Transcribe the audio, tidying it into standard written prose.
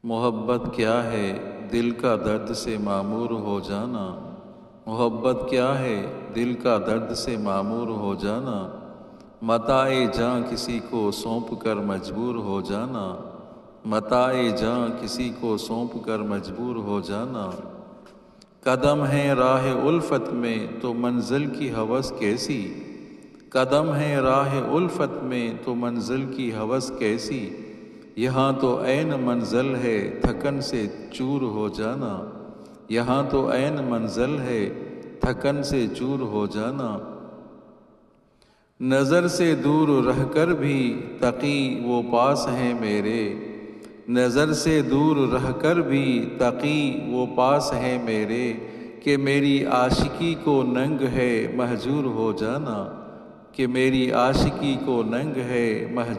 محبت کیا ہے دل کا درد سے معمور ہو جانا، محبت کیا ہے دل کا درد سے معمور ہو جانا، متاع جاں کسی کو سونپ کر مجبور ہو جانا، متاع جاں کسی کو سونپ کر مجبور ہو جانا۔ قدم ہے راہ الفت میں تو منزل کی ہوس کیسی، قدم ہے راہ الفت میں تو منزل کی ہوس کیسی، یہاں تو عین منزل ہے تھکن سے چور ہو جانا، یہاں تو عین منزل ہے تھکن سے چور ہو جانا۔ نظر سے دور رہ کر بھی تقی وہ پاس ہیں میرے، نظر سے دور رہ کر بھی تقی وہ پاس ہیں میرے، کہ میری عاشقی کو ننگ ہے مہجور ہو جانا، کہ میری عاشقی کو ننگ ہے مہجور